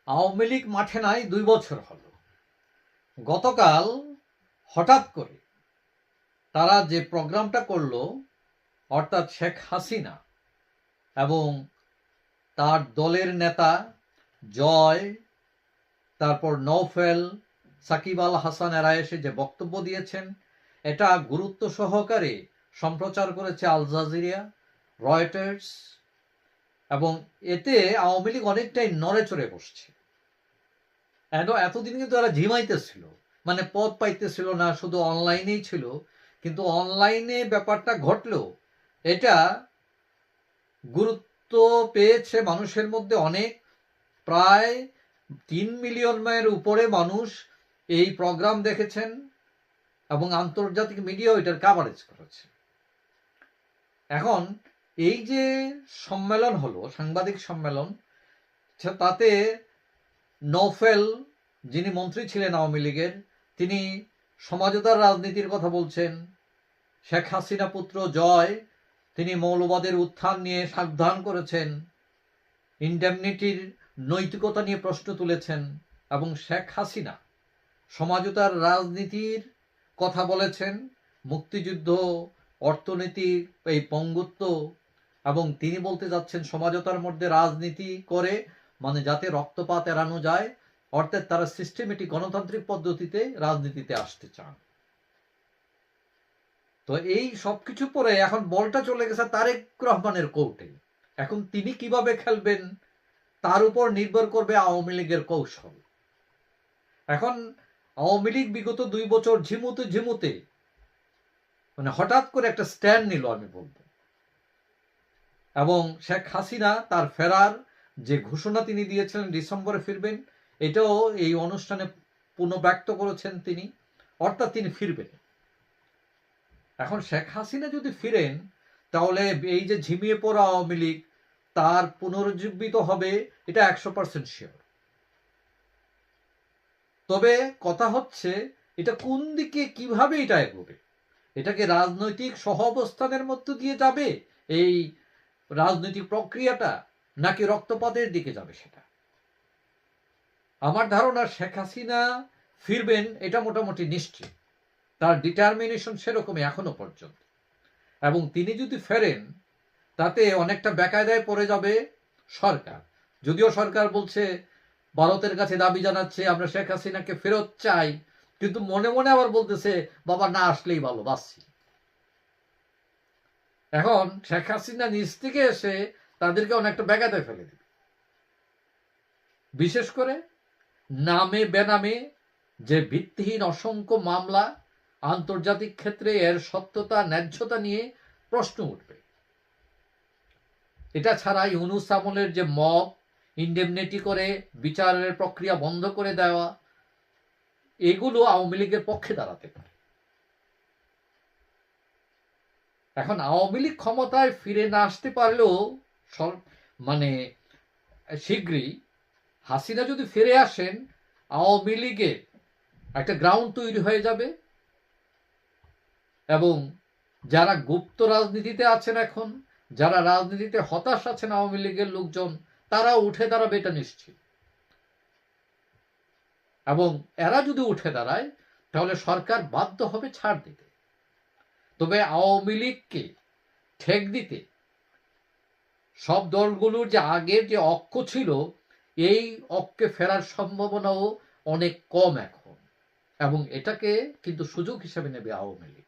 আওয়ামী লীগ মাঠে নাই 2 বছর হলো। গতকাল হঠাৎ করে তারা যে প্রোগ্রামটা করলো, অর্থাৎ শেখ হাসিনা এবং তার দলের নেতা জয়, তারপর নওফেল, সাকিব আল হাসান এরা এসে যে বক্তব্য দিয়েছেন, এটা গুরুত্ব সহকারে সম্প্রচার করেছে আল জাজিরা, রয়টার্স, এবং এতে আওয়ামী লীগ অনেকটাই নড়ে চড়ে বসছে। এতদিন কিন্তু তারা ঝিমাইতেছিল, মানে পথ পাইতেছিল না, শুধু অনলাইনেই ছিল। কিন্তু অনলাইনে ব্যাপারটা ঘটলেও এটা গুরুত্ব পেয়েছে মানুষের মধ্যে অনেক। প্রায় 3 মিলিয়নের উপরে মানুষ এই প্রোগ্রাম দেখেছেন এবং আন্তর্জাতিক মিডিয়াও এটার কাভারেজ করেছে। এখন এই যে সম্মেলন হলো, সাংবাদিক সম্মেলন, তাতে নওফেল, যিনি মন্ত্রী ছিলেন আওয়ামী লীগের, তিনি সমঝোতার রাজনীতির কথা বলছেন। শেখ হাসিনা পুত্র জয়, তিনি মৌলবাদের উত্থান নিয়ে সাবধান করেছেন, ইন্ডেমনিটির নৈতিকতা নিয়ে প্রশ্ন তুলেছেন, এবং শেখ হাসিনা সমঝোতার রাজনীতির কথা বলেছেন, মুক্তিযুদ্ধ, অর্থনীতি, এই পঙ্গুত্ব, এবং তিনি বলতে যাচ্ছেন সমঝোতার মধ্যে রাজনীতি করে মানে যাতে রক্তপাত এড়ানো যায়, অর্থাৎ তারা সিস্টেমেটিক গণতান্ত্রিক পদ্ধতিতে রাজনীতিতে আসতে চান। তো এই সবকিছু পরে এখন বলটা চলে গেছে তারেক রহমানের কোর্টে। এখন তিনি কিভাবে খেলবেন তার উপর নির্ভর করবে আওয়ামী লীগের কৌশল। এখন আওয়ামী লীগ বিগত 2 বছর ঝিমুতে মানে হঠাৎ করে একটা স্ট্যান্ড নিল, আমি বলবো। এবং শেখ হাসিনা তার ফেরার যে ঘোষণা তিনি দিয়েছিলেন ডিসেম্বরে ফিরবেন, এটাও এই অনুষ্ঠানে পুনর্ব্যক্ত করেছেন তিনি, অর্থাৎ তিনি ফিরবেন। এখন শেখ হাসিনা যদি ফিরেন, তাহলে এই যে ঝিমিয়ে পড়া আওয়ামী লীগ তার পুনরুজ্জীবিত হবে, এটা 100% শিওর। তবে কথা হচ্ছে এটা কোন দিকে, কিভাবে এটা এগোবে? এটাকে রাজনৈতিক সহাবস্থানের মধ্য দিয়ে যাবে এই রাজনৈতিক প্রক্রিয়াটা, নাকি রক্তপাতের দিকে যাবে? সেটা আমার ধারণা শেখ হাসিনা ফিরবেন, এটা মোটামুটি নিশ্চিত। তার ডিটারমিনেশন সেরকমই এখনো পর্যন্ত। এবং তিনি যদি ফেরেন, তাতে অনেকটা বেকায়দায় পড়ে যাবে সরকার। যদিও সরকার বলছে, ভারতের কাছে দাবি জানাচ্ছে আমরা শেখ হাসিনাকে ফেরত চাই, কিন্তু মনে মনে আবার বলতেছে বাবা না আসলেই ভালো, বাঁচছি। এখন শেখ হাসিনা নিজ থেকে এসে তাদেরকে অনেকটা বেকায়দায় ফেলে দিবে। বিশেষ করে নামে বেনামে যে ভিত্তিহীন অসংখ্য মামলা, আন্তর্জাতিক ক্ষেত্রে এর সত্যতা ন্যায্যতা নিয়ে প্রশ্ন উঠবে। এটা ছাড়া ইউনূস আমলের যে মব, ইন্ডেমনিটি করে বিচারের প্রক্রিয়া বন্ধ করে দেওয়া, এগুলো আওয়ামী লীগের পক্ষে দাঁড়াতে পারে। এখন আওয়ামী লীগ ক্ষমতায় ফিরে না আসতে পারলেও মানে শীঘ্রই হাসিনা যদি ফিরে আসেন, আওয়ামী লীগের একটা গ্রাউন্ড তৈরি হয়ে যাবে। এবং যারা গুপ্ত রাজনীতিতে আছেন, এখন যারা রাজনীতিতে হতাশ আছেন আওয়ামী লীগের লোকজন, তারা উঠে দাঁড়াবে, এটা নিশ্চিত। এবং এরা যদি উঠে দাঁড়ায়, তাহলে সরকার বাধ্য হবে ছাড় দিতে। তবে আওয়ামী লীগকে ঠেক দিতে সব দলগুলোর যে আগের যে অক্ষ ছিল, এই অক্ষে ফেরার সম্ভাবনাও অনেক কম এখন, এবং এটাকে কিন্তু সুযোগ হিসেবে নেবে আওয়ামী লীগ।